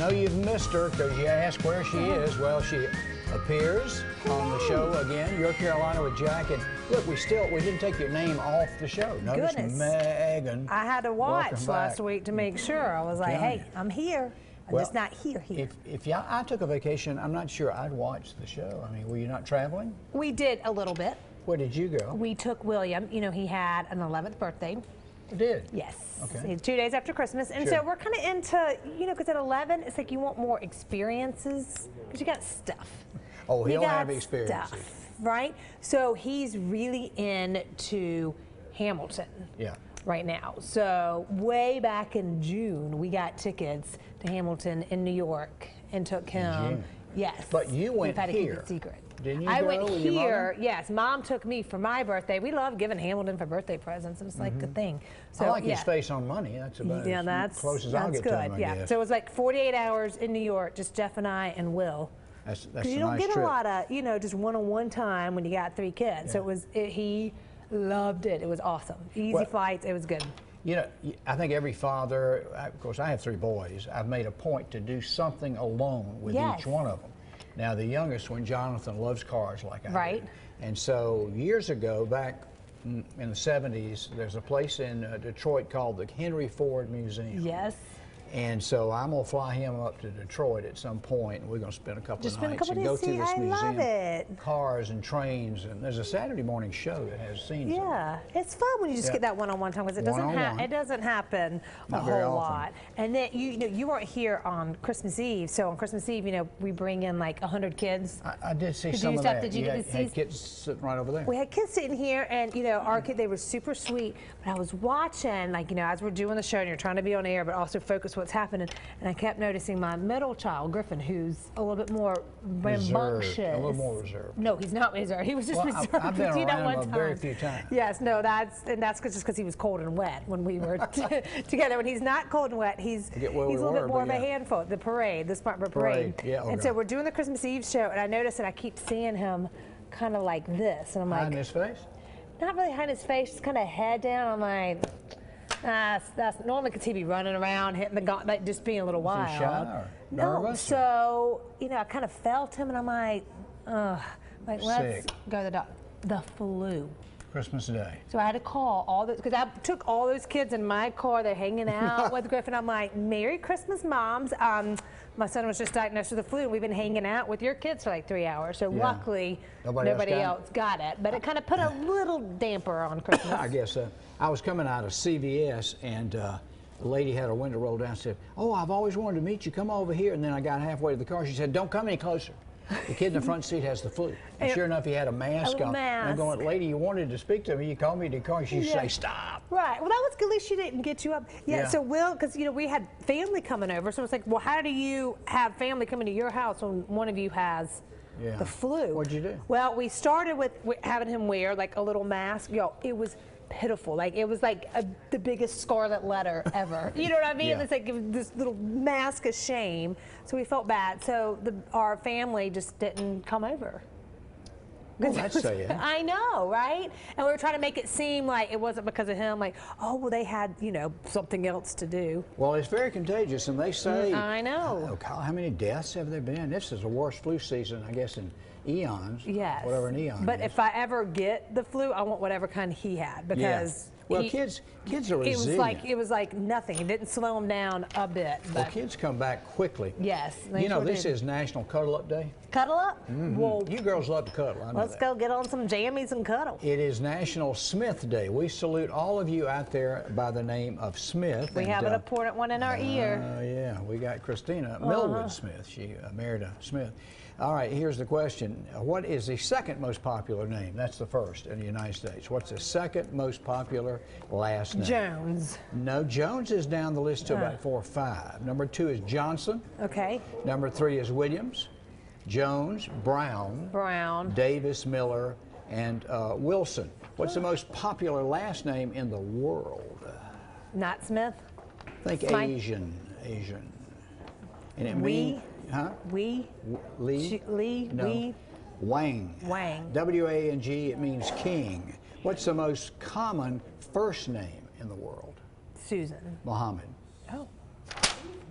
know you've missed her because you ask where she is. Well, she appears on the show again, Your Carolina with Jack. And look, we didn't take your name off the show. Notice Megan. I had to watch last week to make sure. I was like, hey, I'm here. I'm just not here. If I took a vacation, I'm not sure I'd watch the show. I mean, were you not traveling? We did a little bit. Where did you go? We took William. You know, he had an 11th birthday. You did? Yes. Okay. 2 days after Christmas. And so we're kind of into, you know, because at 11, it's like you want more experiences because you got stuff. Oh, he'll have experiences. Stuff, right? So he's really into Hamilton. Yeah. Right now. So way back in June, we got tickets to Hamilton in New York and took him. Yes. But you went We've had to here. keep it secret. Didn't you I go went with your here. mom? Yes, Mom took me for my birthday. We love giving Hamilton for birthday presents. It's like a thing. So I like his face on money. That's about as close as I'll get to him, I guess. So it was like 48 hours in New York, just Jeff and I and Will. That's a you don't nice get trip. a lot of, you know, just one-on-one time when you got 3 kids. Yeah. So it was, he loved it. It was awesome. Easy flights. It was good. You know, I think every father, of course, I have 3 boys. I've made a point to do something alone with each one of them. Now, the youngest one, Jonathan, loves cars like I do. And so years ago, back in the 70s, there's a place in Detroit called the Henry Ford Museum. Yes. And so I'm going to fly him up to Detroit at some point, and we're going to spend a couple of nights and go through this museum. I love it. Cars and trains, and there's a Saturday morning show that has scenes. Yeah, it's fun when you just get that one-on-one time because it doesn't happen a whole lot. And then you weren't here on Christmas Eve, so on Christmas Eve, you know, we bring in like 100 kids. I did see some of that. Did you had kids sitting right over there. We had kids sitting here, and you know, our kids, they were super sweet. But I was watching, like, you know, as we're doing the show, and you're trying to be on air, but also focus what's happening. And I kept noticing my middle child, Griffin, who's a little bit more rambunctious. A little more reserved. No, he's not reserved. He was just reserved. I've been around him very few times. Yes, no, that's just because he was cold and wet when we were together. When he's not cold and wet, he's a little bit more of a handful. The parade, the Spartanburg Parade. Yeah, and so we're doing the Christmas Eve show, and I noticed that I keep seeing him kind of like this, and I'm like, hiding his face? Not really hiding his face, just kind of head down. I'm like, that's normally because he'd be running around, hitting the gauntlet, just being a little wild. Is he shy or nervous? So you know, I kind of felt him, and I'm like, let's go to the doctor. The flu. Christmas Day. So I had to call all those, because I took all those kids in my car. They're hanging out with Griffin. I'm like, Merry Christmas, moms. My son was just diagnosed with the flu, and we've been hanging out with your kids for like 3 hours. So luckily, nobody else got it. But it kind of put a little damper on Christmas. I guess so. I was coming out of CVS, and a lady had her window rolled down and said, "Oh, I've always wanted to meet you. Come over here." And then I got halfway to the car. She said, "Don't come any closer. The kid in the front seat has the flu." And sure enough, he had a mask on. I'm going, "Lady, you wanted to speak to me. You called me to the car." She'd say, "Stop." Right. Well, that was good. At least she didn't get you up. Yeah. So because you know, we had family coming over, so it's like, well, how do you have family coming to your house when one of you has the flu? What'd you do? Well, we started with having him wear like a little mask. Yo, it was pitiful. Like it was like the biggest scarlet letter ever. You know what I mean? It's like this little mask of shame. So we felt bad. So our family just didn't come over. Oh, that's sad. I know, right? And we were trying to make it seem like it wasn't because of him. Like, oh, well, they had, you know, something else to do. Well, it's very contagious, and they say. I know. Oh, how many deaths have there been? This is the worst flu season, I guess, in eons. Yes. Whatever an eon But is. if I ever get the flu, I want whatever kind he had, because well, kids are resilient. It was like nothing. It didn't slow him down a bit. But well, kids come back quickly. Yes. You know, this is National Cuddle Up Day. Cuddle up? Well, you girls love to cuddle. I know let's go get on some jammies and cuddle. It is National Smith Day. We salute all of you out there by the name of Smith. We have an important one in our ear. Yeah, we got Christina Millwood Smith. She married a Smith. All right, here's the question. What is the second most popular name? That's the first in the United States. What's the second most popular last name? Jones. No, Jones is down the list to about 4 or 5. Number 2 is Johnson. Okay. Number 3 is Williams. Jones, Brown, Davis, Miller, and Wilson. What's the most popular last name in the world? Not Smith? Think Asian. And it means, Lee? No. We? Wang. W-A-N-G, it means king. What's the most common first name in the world? Susan. Muhammad. Oh.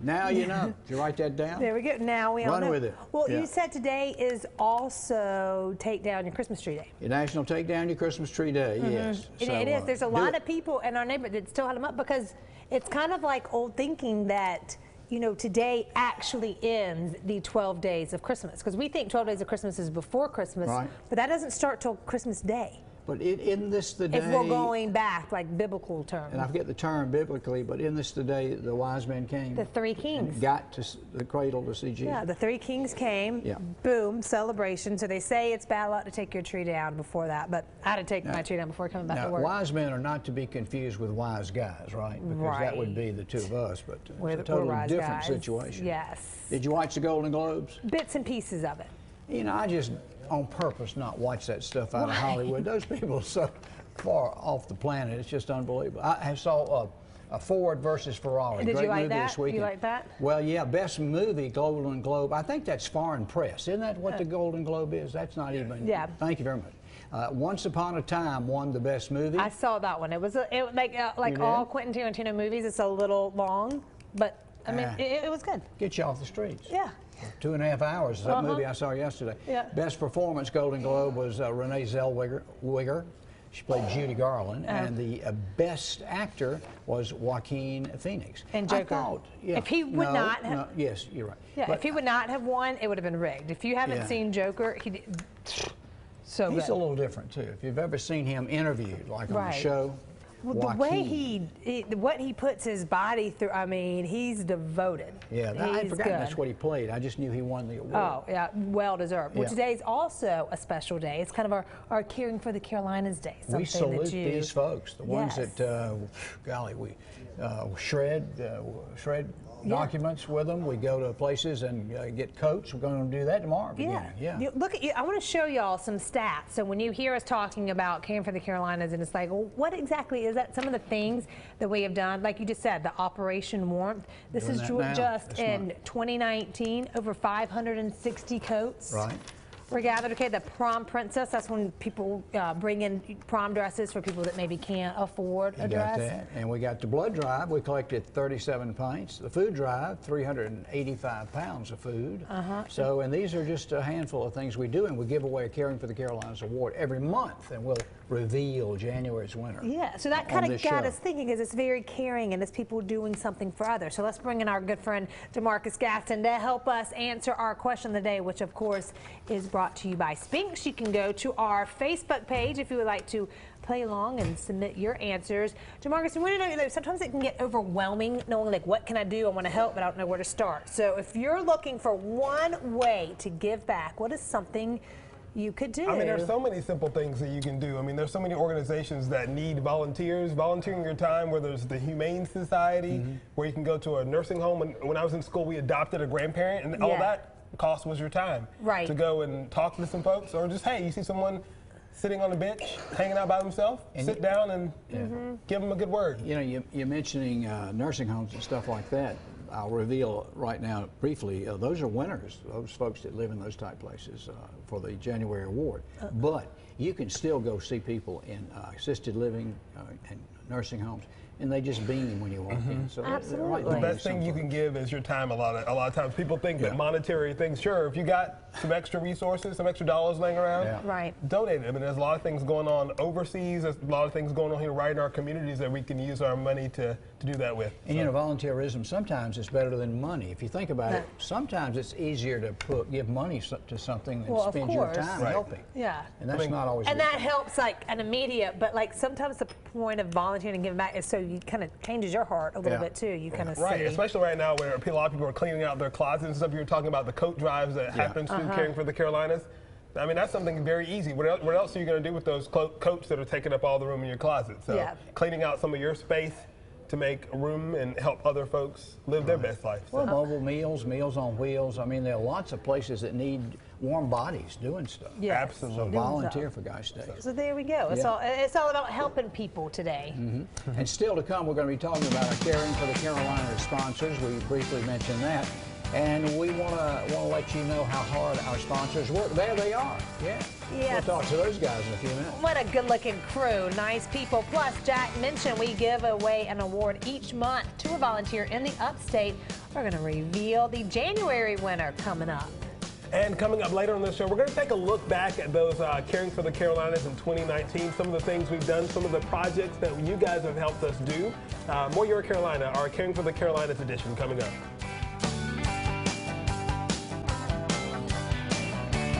Now you know. Did you write that down? There we go. Now we all know. Run with it. Well, you said today is also Take Down Your Christmas Tree Day. National Take Down Your Christmas Tree Day, yes. It is. There's a lot of people in our neighborhood that still have them up because it's kind of like old thinking that, you know, today actually ends the 12 days of Christmas. Because we think 12 days of Christmas is before Christmas, but that doesn't start till Christmas Day. But isn't this the day? If we're going back, like biblical terms. And I forget the term biblically, but isn't this the day the wise men came? The three kings. And got to the cradle to see Jesus. Yeah, the three kings came. Yeah. Boom, celebration. So they say it's bad luck to take your tree down before that, but I had to take my tree down before coming back to work. Wise men are not to be confused with wise guys, right? Because that would be the two of us, but it's a totally different situation. Yes. Did you watch the Golden Globes? Bits and pieces of it. You know, I just on purpose not watch that stuff out of Hollywood. Those people are so far off the planet. It's just unbelievable. I saw a Ford versus Ferrari. Did Great you like movie that? This weekend. You like that? Well, yeah, best movie, Golden Globe. I think that's foreign press. Isn't that what the Golden Globe is? That's not even. Yeah. Thank you very much. Once Upon a Time won the best movie. I saw that one. It was like all Quentin Tarantino movies. It's a little long, but I mean, it was good. Get you off the streets. Yeah. 2.5 hours. That movie I saw yesterday. Yeah. Best performance Golden Globe was Renee Zellweger. She played Judy Garland, and the best actor was Joaquin Phoenix. And Joker. I thought, if he would not have, yes, you're right. Yeah, but if he would not have won, it would have been rigged. If you haven't seen Joker, he did so good. He's a little different too. If you've ever seen him interviewed, like on the show. Well, the way what he puts his body through, I mean, he's devoted. Yeah, I forgot that's what he played. I just knew he won the award. Oh, yeah, well deserved. Well, today's also a special day. It's kind of our Caring for the Carolinas Day. We salute these folks, the ones that, golly, we shred documents with them. We go to places and get coats. We're going to do that tomorrow. Yeah. Look at you. I want to show y'all some stats. So when you hear us talking about Caring for the Carolinas, and it's like, well, what exactly is that? Some of the things that we have done, like you just said, the Operation Warmth. This is just in 2019, over 560 coats. Right. We're gathered. Okay, the prom princess, that's when people bring in prom dresses for people that maybe can't afford a dress. Got that. And we got the blood drive. We collected 37 pints. The food drive, 385 pounds of food. So, and these are just a handful of things we do, and we give away a Caring for the Carolinas award every month, and we'll reveal January's winner. Yeah, so that kind of got us thinking, because it's very caring and it's people doing something for others. So let's bring in our good friend DeMarcus Gaston to help us answer our question of the day, which of course is brought to you by Spinks. You can go to our Facebook page if you would like to play along and submit your answers. DeMarcus, we want to know, sometimes it can get overwhelming knowing like, what can I do? I want to help, but I don't know where to start. So if you're looking for one way to give back, what is something you could do? I mean, there's so many simple things that you can do. I mean, there's so many organizations that need volunteers, volunteering your time, where there's the Humane Society, where you can go to a nursing home. When I was in school, we adopted a grandparent, and all that cost was your time. Right. To go and talk to some folks, or just, hey, you see someone sitting on a bench, hanging out by themselves, sit down and give them a good word. You know, you're mentioning nursing homes and stuff like that. I'll reveal right now briefly, those are winners, those folks that live in those type places for the January award. But you can still go see people in assisted living and nursing homes, and they just beam when you walk in. So absolutely. The best thing you can give is your time. A lot of times people think that monetary things, sure, if you got some extra resources, some extra dollars laying around, donate them. And there's a lot of things going on overseas. There's a lot of things going on here right in our communities that we can use our money to do that with. And you know, volunteerism sometimes is better than money. If you think about it, sometimes it's easier to give money to something than spend your time helping. Yeah. And that's not always. And that helps like an immediate, but like sometimes the point of volunteering and giving back is so you kind of changes your heart a little bit too. You kind of see. Especially right now where a lot of people are cleaning out their closets and stuff. You were talking about the coat drives that happens through Caring for the Carolinas. I mean, that's something very easy. What else are you going to do with those coats that are taking up all the room in your closet? So cleaning out some of your space to make room and help other folks live their best life. Well, mobile meals, Meals on Wheels. I mean, there are lots of places that need warm bodies doing stuff. Yeah, absolutely. So volunteer for Guys Day. So there we go. It's all about helping people today. And still to come, we're going to be talking about our Caring for the Carolinas sponsors. We briefly mentioned that. And we want to let you know how hard our sponsors work. There they are. Yeah. Yes. We'll talk to those guys in a few minutes. What a good-looking crew. Nice people. Plus, Jack mentioned we give away an award each month to a volunteer in the upstate. We're going to reveal the January winner coming up. And coming up later on this show, we're going to take a look back at those Caring for the Carolinas in 2019, some of the things we've done, some of the projects that you guys have helped us do. More Your Carolina, our Caring for the Carolinas edition coming up.